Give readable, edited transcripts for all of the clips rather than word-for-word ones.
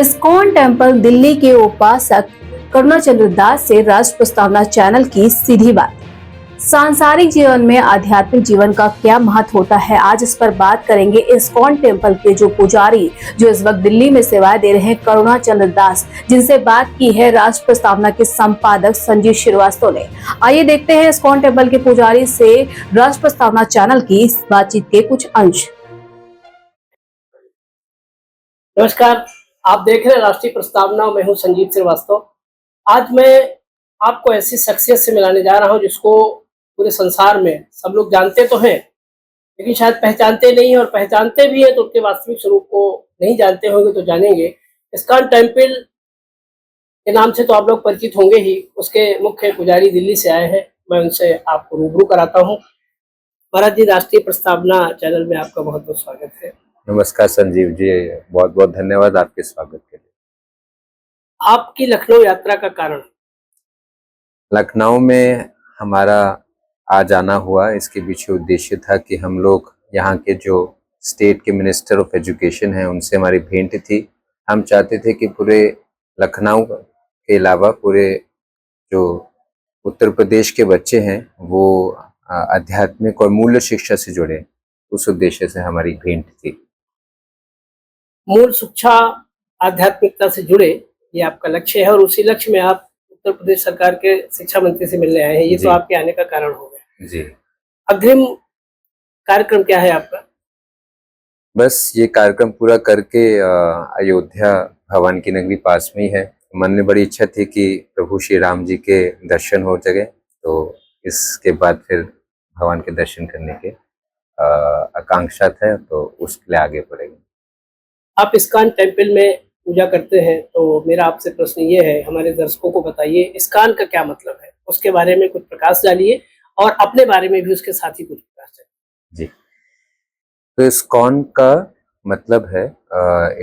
ISKCON temple Delhi के उपासक करुणाचंद्र दास से राष्ट्र प्रस्तावना चैनल की सीधी बात। सांसारिक जीवन में आध्यात्मिक जीवन का क्या महत्व होता है, आज इस पर बात करेंगे। इस्कॉन टेम्पल के जो पुजारी जो इस वक्त दिल्ली में सेवाएं दे रहे हैं, करुणाचंद्र दास, जिनसे बात की है राष्ट्र प्रस्तावना के संपादक संजीव श्रीवास्तव ने। आइए देखते हैं इस्कॉन टेम्पल के पुजारी से राष्ट्र प्रस्तावना चैनल की बातचीत के कुछ अंश। नमस्कार, आप देख रहे हैं राष्ट्रीय प्रस्तावना। मैं हूं संजीव श्रीवास्तव। आज मैं आपको ऐसी शख्सियत से मिलाने जा रहा हूं जिसको पूरे संसार में सब लोग जानते तो हैं, लेकिन शायद पहचानते नहीं, और पहचानते भी हैं तो उसके वास्तविक स्वरूप को नहीं जानते होंगे तो जानेंगे। इस्कॉन टेम्पल के नाम से तो आप लोग परिचित होंगे ही। उसके मुख्य पुजारी दिल्ली से आए हैं, मैं उनसे आपको रूबरू कराता हूँ। महाराज जी, राष्ट्रीय प्रस्तावना चैनल में आपका बहुत बहुत स्वागत है। नमस्कार संजीव जी, बहुत बहुत धन्यवाद आपके स्वागत के लिए। आपकी लखनऊ यात्रा का कारण? लखनऊ में हमारा आ जाना हुआ, इसके पीछे उद्देश्य था कि हम लोग यहाँ के जो स्टेट के मिनिस्टर ऑफ एजुकेशन हैं उनसे हमारी भेंट थी। हम चाहते थे कि पूरे लखनऊ के अलावा पूरे जो उत्तर प्रदेश के बच्चे हैं वो आध्यात्मिक और मूल्य शिक्षा से जुड़े, उस उद्देश्य से हमारी भेंट थी। मूल शिक्षा, आध्यात्मिकता से जुड़े, ये आपका लक्ष्य है, और उसी लक्ष्य में आप उत्तर प्रदेश सरकार के शिक्षा मंत्री से मिलने आए हैं। ये तो आपके आने का कारण हो गया जी। अग्रिम कार्यक्रम क्या है आपका? बस ये कार्यक्रम पूरा करके अयोध्या भगवान की नगरी पास में ही है। मन में बड़ी इच्छा थी कि प्रभु श्री राम जी के दर्शन हो सके, तो इसके बाद फिर भगवान के दर्शन करने के आकांक्षा था, तो उसके लिए आगे बढ़ेंगे। आप इस्कॉन टेम्पल में पूजा करते हैं, तो मेरा आपसे प्रश्न ये है, हमारे दर्शकों को बताइए इस्कॉन का क्या मतलब है, उसके बारे में कुछ प्रकाश डालिए, और अपने बारे में भी उसके साथ ही कुछ प्रकाश डालिए। जी, तो इस्कॉन का मतलब है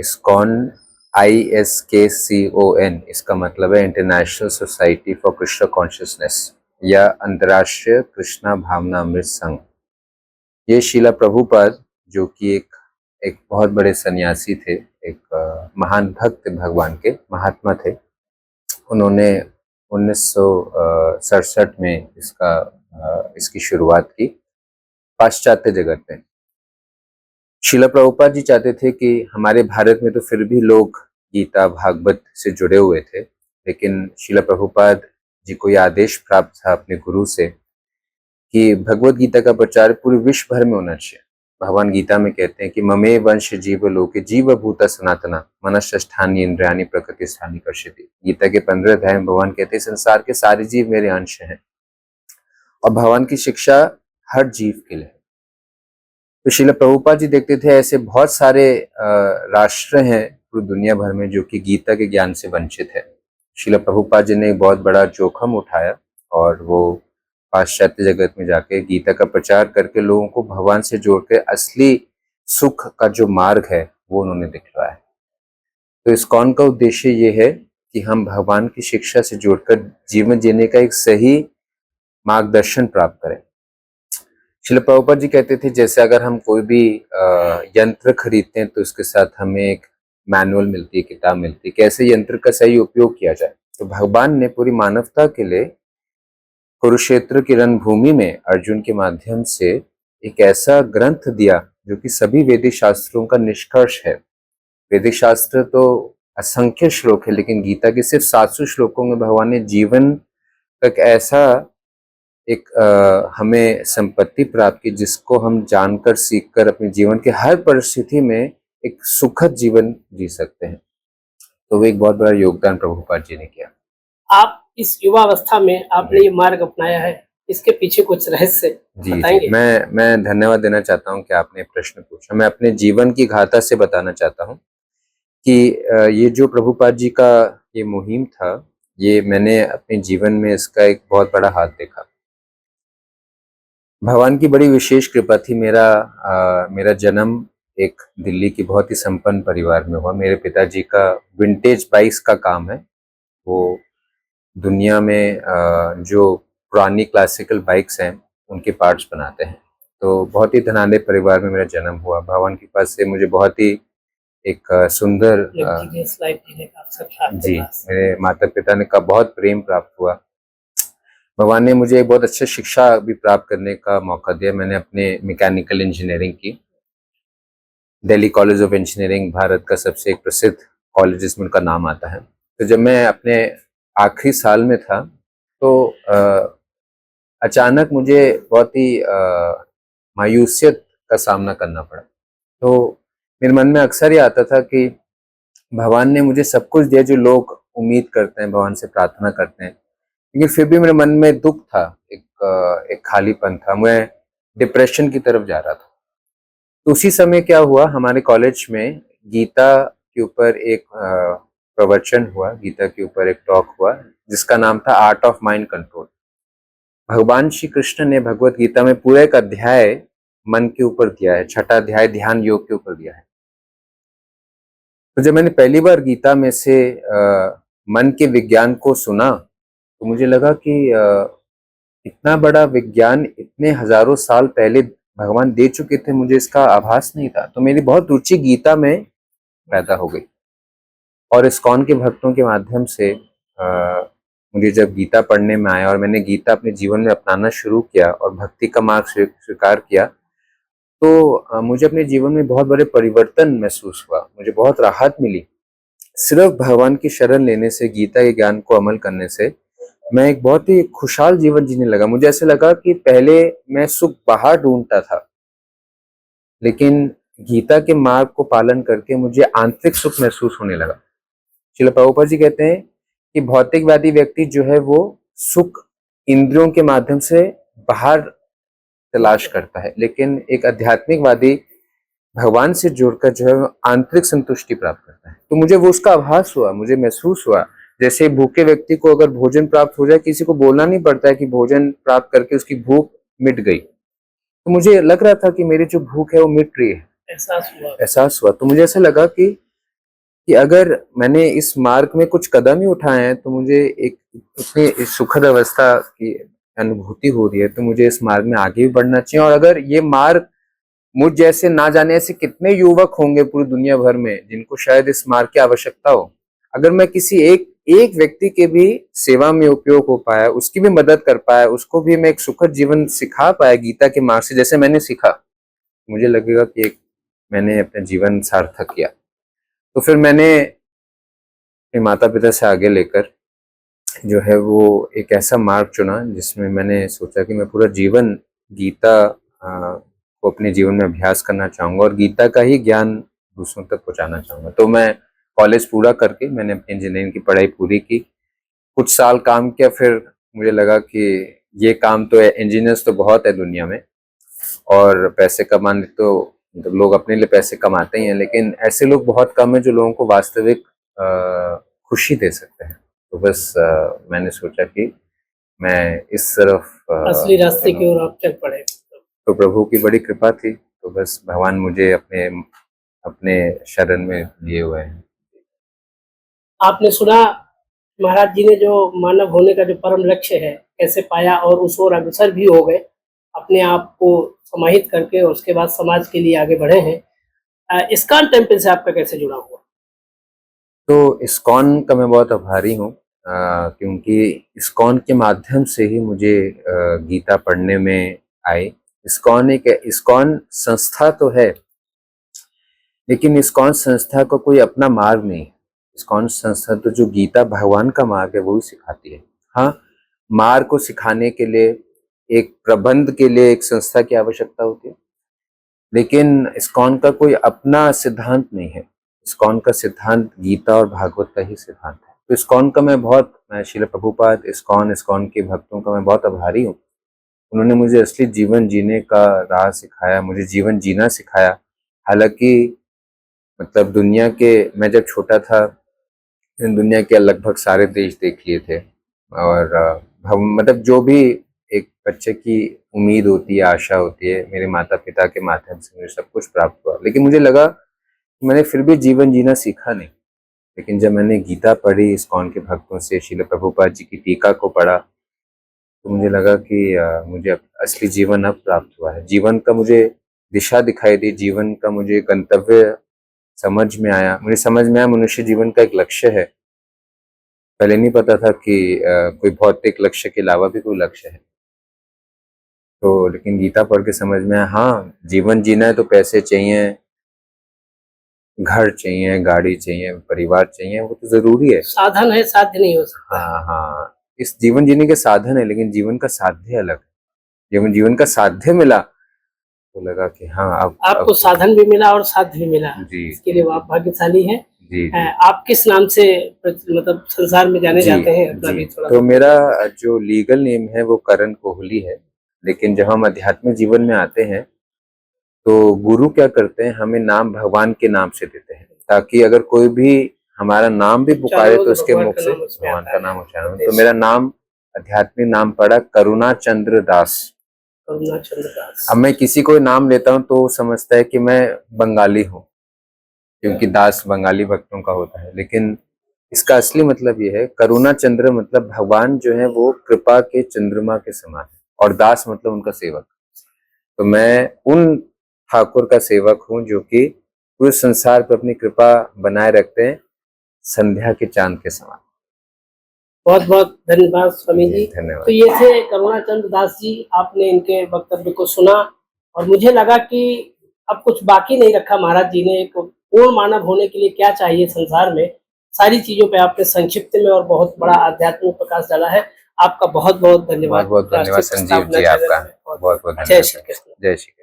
इस्कॉन, ISKCON, इसका मतलब है international society for Krishna consciousness या अंतर्राष्ट्रीय कृष्णा भावना अमृत संघ। ये शीला प्रभुपाद, जो कि एक बहुत बड़े सन्यासी थे, एक महान भक्त भगवान के महात्मा थे, उन्होंने 1967 में इसकी शुरुआत की पाश्चात्य जगत में। शीला प्रभुपाद जी चाहते थे कि हमारे भारत में तो फिर भी लोग गीता भागवत से जुड़े हुए थे, लेकिन शीला प्रभुपाद जी को यह आदेश प्राप्त था अपने गुरु से कि भगवत गीता का प्रचार पूरे विश्व भर में होना चाहिए। भगवान गीता में कहते हैं कि ममे वंश जीव लोके जीव भूता सनातना मनष्ठानी इंद्रियाणी प्रकृति स्थानी कर्षति। गीता के 15 अध्याय में भगवान कहते हैं संसार के सारे जीव मेरे अंश हैं, और भगवान की शिक्षा हर जीव के लिए। तो शीला प्रभुपाद जी देखते थे ऐसे बहुत सारे राष्ट्र हैं पूरी दुनिया भर में जो कि गीता के ज्ञान से वंचित है। शीला प्रभुपाद जी ने एक बहुत बड़ा जोखम उठाया, और वो पाश्चात्य जगत में जाके गीता का प्रचार करके लोगों को भगवान से जोड़ के असली सुख का जो मार्ग है वो उन्होंने दिखलाया। तो इस्कॉन का उद्देश्य ये है कि हम भगवान की शिक्षा से जोड़कर जीवन जीने का एक सही मार्गदर्शन प्राप्त करें। शिला प्रभुपाद जी कहते थे जैसे अगर हम कोई भी यंत्र खरीदते हैं तो उसके साथ हमें एक मैनुअल मिलती है, किताब मिलती है, कैसे यंत्र का सही उपयोग किया जाए। तो भगवान ने पूरी मानवता के लिए कुरुक्षेत्र की रणभूमि में अर्जुन के माध्यम से एक ऐसा ग्रंथ दिया जो कि सभी वैदिक शास्त्रों का निष्कर्ष है। वैदिक शास्त्र तो असंख्य श्लोक है, लेकिन गीता के सिर्फ 700 श्लोकों में भगवान ने जीवन का एक ऐसा हमें संपत्ति प्राप्त की जिसको हम जानकर सीखकर अपने जीवन के हर परिस्थिति में एक सुखद जीवन जी सकते हैं। तो वो एक बहुत बड़ा योगदान प्रभुपाद जी ने किया। आप इस युवावस्था में आपने ये मार्ग अपनाया है, इसके पीछे कुछ रहस्य बताएंगे? मैं धन्यवाद देना चाहता हूँ कि आपने प्रश्न पूछा। मैं अपने जीवन की गाथा से बताना चाहता हूँ कि ये जो प्रभुपाद जी का ये मुहिम था, ये मैंने अपने जीवन में इसका एक बहुत बड़ा हाथ देखा। भगवान की बड़ी विशेष कृपा थी। मेरा जन्म एक दिल्ली की बहुत ही संपन्न परिवार में हुआ। मेरे पिताजी का विंटेज बाइक्स का काम है। वो दुनिया में जो पुरानी क्लासिकल बाइक्स हैं उनके पार्ट्स बनाते हैं। तो बहुत ही धनाढ्य परिवार में मेरा जन्म हुआ। भगवान की कृपा से मुझे बहुत ही एक सुंदर लग्जरियस लाइफ जीने का अवसर था आपके जी, पास। मेरे माता पिता ने का बहुत प्रेम प्राप्त हुआ। भगवान ने मुझे एक बहुत अच्छा शिक्षा भी प्राप्त करने का मौका दिया। मैंने अपने मैकेनिकल इंजीनियरिंग की। Delhi college of engineering Bharat का सबसे एक प्रसिद्ध कॉलेज जिसमें उनका नाम आता है। तो जब मैं अपने आखिरी साल में था तो अचानक मुझे बहुत ही मायूसियत का सामना करना पड़ा। तो मेरे मन में अक्सर ये आता था कि भगवान ने मुझे सब कुछ दिया जो लोग उम्मीद करते हैं, भगवान से प्रार्थना करते हैं, लेकिन फिर भी मेरे मन में दुख था, एक खालीपन था। मैं डिप्रेशन की तरफ जा रहा था। तो उसी समय क्या हुआ, हमारे कॉलेज में गीता के ऊपर एक प्रवचन हुआ, गीता के ऊपर एक टॉक हुआ जिसका नाम था आर्ट ऑफ माइंड कंट्रोल। भगवान श्री कृष्ण ने भगवत गीता में पूरा एक अध्याय मन के ऊपर दिया है, छठा अध्याय ध्यान योग के ऊपर दिया है। तो जब मैंने पहली बार गीता में से मन के विज्ञान को सुना तो मुझे लगा कि इतना बड़ा विज्ञान इतने हजारों साल पहले भगवान दे चुके थे, मुझे इसका आभास नहीं था। तो मेरी बहुत रुचि गीता में पैदा हो गई और इस्कॉन के भक्तों के माध्यम से मुझे जब गीता पढ़ने में आया और मैंने गीता अपने जीवन में अपनाना शुरू किया और भक्ति का मार्ग स्वीकार किया तो मुझे अपने जीवन में बहुत बड़े परिवर्तन महसूस हुआ। मुझे बहुत राहत मिली। सिर्फ भगवान की शरण लेने से, गीता के ज्ञान को अमल करने से मैं एक बहुत ही खुशहाल जीवन जीने लगा। मुझे ऐसे लगा कि पहले मैं सुख बाहर ढूंढता था, लेकिन गीता के मार्ग को पालन करके मुझे आंतरिक सुख महसूस होने लगा। श्रील प्रभुपाद जी कहते हैं कि भौतिकवादी व्यक्ति जो है वो सुख इंद्रियों के माध्यम से बाहर तलाश करता है, लेकिन एक आध्यात्मिकवादी भगवान से जुड़कर जो है वो आंतरिक संतुष्टि प्राप्त करता है। तो मुझे वो उसका आभास हुआ, मुझे महसूस हुआ जैसे भूखे व्यक्ति को अगर भोजन प्राप्त हो जाए, किसी को बोलना नहीं पड़ता है कि भोजन प्राप्त करके उसकी भूख मिट गई। तो मुझे लग रहा था कि मेरी जो भूख है वो मिट रही है, एहसास हुआ। तो मुझे ऐसा लगा कि अगर मैंने इस मार्ग में कुछ कदम ही उठाए हैं तो मुझे एक इतनी सुखद अवस्था की अनुभूति हो रही है, तो मुझे इस मार्ग में आगे भी बढ़ना चाहिए। और अगर ये मार्ग मुझ जैसे ना जाने ऐसे कितने युवक होंगे पूरी दुनिया भर में जिनको शायद इस मार्ग की आवश्यकता हो, अगर मैं किसी एक व्यक्ति के भी सेवा में उपयोग हो पाया, उसकी भी मदद कर पाया, उसको भी मैं एक सुखद जीवन सिखा पाया गीता के मार्ग से जैसे मैंने सीखा, मुझे लगेगा कि मैंने अपना जीवन सार्थक किया। तो फिर मैंने अपने माता पिता से आगे लेकर जो है वो एक ऐसा मार्ग चुना जिसमें मैंने सोचा कि मैं पूरा जीवन गीता को अपने जीवन में अभ्यास करना चाहूँगा और गीता का ही ज्ञान दूसरों तक पहुँचाना चाहूँगा। तो मैं कॉलेज पूरा करके मैंने अपनी इंजीनियरिंग की पढ़ाई पूरी की, कुछ साल काम किया, फिर मुझे लगा कि ये काम तो है, इंजीनियर्स तो बहुत है दुनिया में और पैसे कमाने तो लोग अपने लिए पैसे कमाते ही हैं, लेकिन ऐसे लोग बहुत कम है जो लोगों को वास्तविक खुशी दे सकते हैं। तो बस मैंने सोचा कि मैं इस तरफ असली रास्ते की ओर आप चल पड़े। तो प्रभु की बड़ी कृपा थी, तो बस भगवान मुझे अपने शरण में लिए हुए हैं। आपने सुना महाराज जी ने जो मानव होने का जो परम लक्ष्य है कैसे पाया और उस ओर अग्रसर भी हो गए, अपने आप को समाहित करके और उसके बाद समाज के लिए आगे बढ़े हैं। इस्कॉन टेम्पल से आपका कैसे जुड़ा हुआ? तो इस्कॉन का मैं बहुत आभारी हूँ, क्योंकि इस्कॉन के माध्यम से ही मुझे गीता पढ़ने में आई। इस्कॉन संस्था तो है, लेकिन इस्कॉन संस्था का कोई अपना मार्ग नहीं। इस्कॉन संस्था तो जो गीता भगवान का मार्ग है वो ही सिखाती है। हाँ, मार्ग को सिखाने के लिए एक प्रबंध के लिए एक संस्था की आवश्यकता होती है, लेकिन इस्कॉन का कोई अपना सिद्धांत नहीं है। इस्कॉन का सिद्धांत गीता और भागवत का ही सिद्धांत है। तो इस्कॉन का मैं श्रील प्रभुपाद, इस्कॉन के भक्तों का मैं बहुत आभारी हूँ। उन्होंने मुझे असली जीवन जीने का राह सिखाया, मुझे जीवन जीना सिखाया। हालांकि मतलब मैं जब छोटा था दुनिया के लगभग सारे देश देख लिए थे और मतलब जो भी एक बच्चे की उम्मीद होती है, आशा होती है, मेरे माता पिता के माध्यम से मुझे सब कुछ प्राप्त हुआ। लेकिन मुझे लगा कि मैंने फिर भी जीवन जीना सीखा नहीं। लेकिन जब मैंने गीता पढ़ी, इस्कॉन के भक्तों से श्रील प्रभुपाद जी की टीका को पढ़ा, तो मुझे लगा कि मुझे असली जीवन अब प्राप्त हुआ है। जीवन का मुझे दिशा दिखाई दी, जीवन का मुझे गंतव्य समझ में आया, मुझे समझ में आया मनुष्य जीवन का एक लक्ष्य है। पहले नहीं पता था कि कोई भौतिक लक्ष्य के अलावा भी कोई लक्ष्य है। तो लेकिन गीता पढ़ के समझ में आया, हाँ जीवन जीना है तो पैसे चाहिए, घर चाहिए, गाड़ी चाहिए, परिवार चाहिए, वो तो जरूरी है। साधन है, साध्य नहीं हो सकता। हाँ हाँ, इस जीवन जीने के साधन है, लेकिन जीवन का साध्य अलग है। जब जीवन का साध्य मिला तो लगा कि हाँ अब आपको साधन भी मिला और साध्य भी मिला जी, इसके लिए आप भाग्यशाली हैं। जी, जी, आप किस नाम से मतलब संसार में जाने जाते हैं अपना भी थोड़ा? तो मेरा जो लीगल नेम है वो करण कोहली है, लेकिन जब हम आध्यात्मिक जीवन में आते हैं तो गुरु क्या करते हैं, हमें नाम भगवान के नाम से देते हैं, ताकि अगर कोई भी हमारा नाम भी पुकारे तो उसके मुख से भगवान का नाम उच्चारण। तो मेरा नाम आध्यात्मिक नाम पड़ा करुणा चंद्र दास। करुणा चंद्र दास। अब मैं किसी को नाम लेता हूँ तो समझता है कि मैं बंगाली हूँ, क्योंकि दास बंगाली भक्तों का होता है, लेकिन इसका असली मतलब ये है, करुणा चंद्र मतलब भगवान जो है वो कृपा के चंद्रमा के समान है, और दास मतलब उनका सेवक। तो मैं उन ठाकुर का सेवक हूँ जो कि पूरे संसार पर अपनी कृपा बनाए रखते हैं, संध्या के चांद के समान। बहुत बहुत धन्यवाद स्वामी जी। धन्यवाद। तो ये थे करुणा चंद्र दास जी। आपने इनके वक्तव्य को सुना और मुझे लगा कि अब कुछ बाकी नहीं रखा महाराज जी ने। एक पूर्ण मानव होने के लिए क्या चाहिए संसार में, सारी चीजों पे आपने संक्षिप्त में और बहुत बड़ा आध्यात्मिक प्रकाश डाला है। आपका बहुत बहुत धन्यवाद। बहुत बहुत धन्यवाद संजीव जी, आपका बहुत बहुत जय श्री कृष्ण। जय श्री कृष्ण।